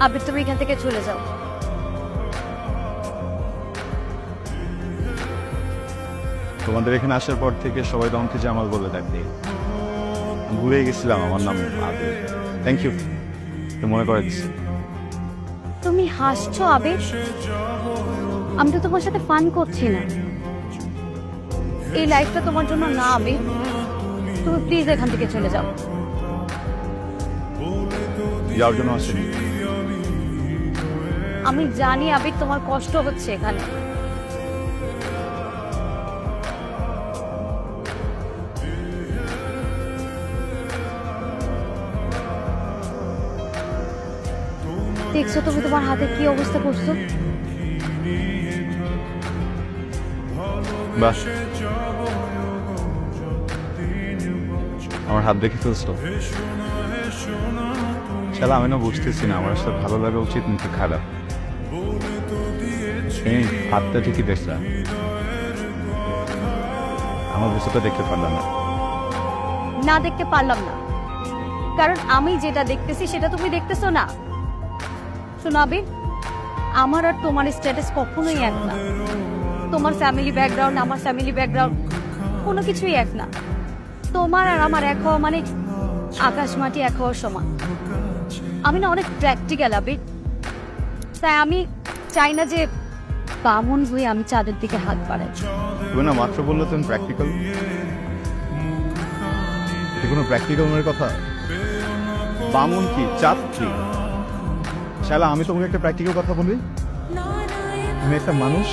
আবির তুমি এখান থেকে চলে যাও। তোমাদের এখানে আসার পর থেকে সবাই তোমাকে জামাল বলে ডাকে। ভুলে গেছিলাম আমার নাম আবির। থ্যাংক ইউ, মনে করে দিচ্ছি। তুমি হাসছো আবির? আমি তো তোমার সাথে ফান করছি না। এই লাইফটা তোমার জন্য না আবির। তুমি প্লিজ এখান থেকে চলে যাও। যাওয়ার জন্য আসেনি। আমি জানি আবির তোমার কষ্ট হচ্ছে এখানে। দেখছো তুমি তোমার হাতে কি অবস্থা করছো? বাস, আমার হাত দেখে ফেলছো। শালা আমি না বুঝতেছি না আমার আসলে ভালো লাগা উচিত নাকি খারাপ। এই হাতটা ঠিকই দেখছা, আমার বুঝতে দেখতে পারলাম না। না দেখতে পারলাম না, কারণ আমি যেটা দেখতেছি সেটা তুমি দেখতেছো না। শোনো আবির, আমার আর তোমার স্ট্যাটাস কখনোই এক না। তোমার ফ্যামিলি ব্যাকগ্রাউন্ড, আমার ফ্যামিলি ব্যাকগ্রাউন্ড কোনো কিছুই এক না। তোমার আর আমার এক হওয়া মানে আকাশ মাটি এক হওয়ার সমান। আমি না অনেক প্র্যাকটিক্যাল আবির, তাই আমি চাই না যে বামন হয়ে আমি চাঁদের দিকে হাত বাড়াই। তুমি না মাত্র বললো তুমি প্র্যাকটিক্যাল। কোনো প্র্যাকটিক্যাল মনের কথা। বামন কি, চাঁদ কি? শালা আমি তোমাকে একটা প্র্যাকটিক্যাল কথা বলি। তুমি একটা মানুষ,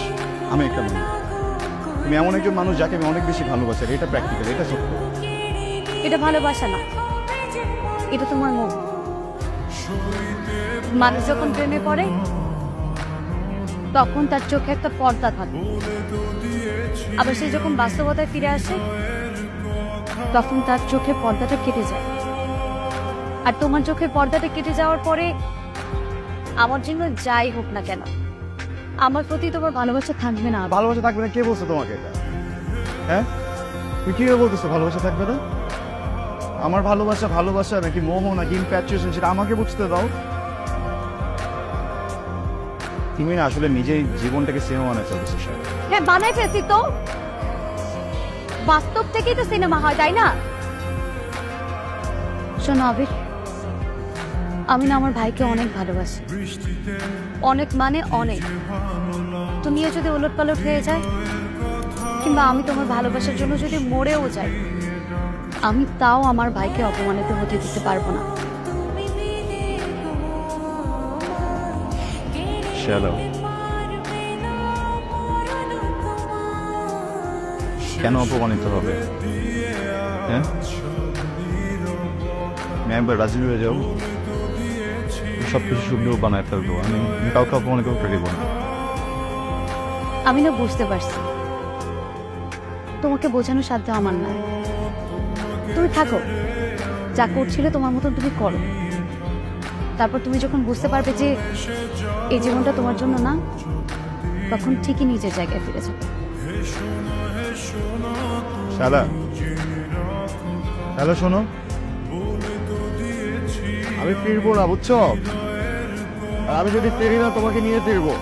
আমি একটা মানুষ। তুমি এমন একজন মানুষ যাকে আমি অনেক বেশি ভালোবাসি। এটা প্র্যাকটিক্যাল, এটা সত্য। এটা ভালোবাসা না, এটা তোমার মন। মানুষ যখন প্রেমে পড়ে তখন তার চোখে একটা পর্দা থাকে, আবার সে যখন বাস্তবতায় ফিরে আসে তখন তার চোখে পর্দাটা কেটে যায়। আর তোমার চোখে পর্দাটা কেটে যাওয়ার পরে আমার জন্য যাই হোক না কেন, আমার প্রতি তোমার ভালোবাসা থাকবে না। ভালোবাসা থাকবে না কে বলছে তোমাকে এটা? হ্যাঁ, তুমি কিভাবে বলতেছো ভালোবাসা থাকবে না? আমার ভালোবাসা ভালোবাসা নাকি মোহ নাকি ইনফ্যাচুয়েশন সেটা আমাকে বুঝতে দাও। তুমি না আসলে নিজেই জীবনটাকে সিনেমা বানায় চলতেছো। হ্যাঁ বানাই ফেলছি তো, বাস্তব থেকেই তো সিনেমা হয়, তাই না? শোনো আবির, আমি না আমার ভাইকে অনেক ভালোবাসি, অনেক মানে অনেক। তুমিও যদি ওলটপালট হয়ে যায় কিংবা আমি তোমার ভালোবাসার জন্য যদি মরেও যাই, আমি তাও আমার ভাইকে অপমানিত হতে দিতে পারবো না। কেন অপমানিত হবে? হ্যাঁ, আমি একবার রাজি হয়ে যাও, সবকিছু সুন্দর বানায় ফেলবো। আমি কাউকে অপমানিত করতে দেবো না। আমি না বুঝতে পারছি, তোমাকে বোঝানোর সাধ্য আমার না। তুমি থাকো, যা করছিলে তোমার মতন তুমি করো। তারপর তুমি যখন বুঝতে পারবে যে এই জীবনটা তোমার জন্য না, তখন ঠিকই নিজের জায়গায় ফিরে যাবে। শালা, হ্যালো শোনো, আমি ফিরবো না বুঝছো? আর আমি যদি ফিরি না তোমাকে নিয়ে ফিরবো।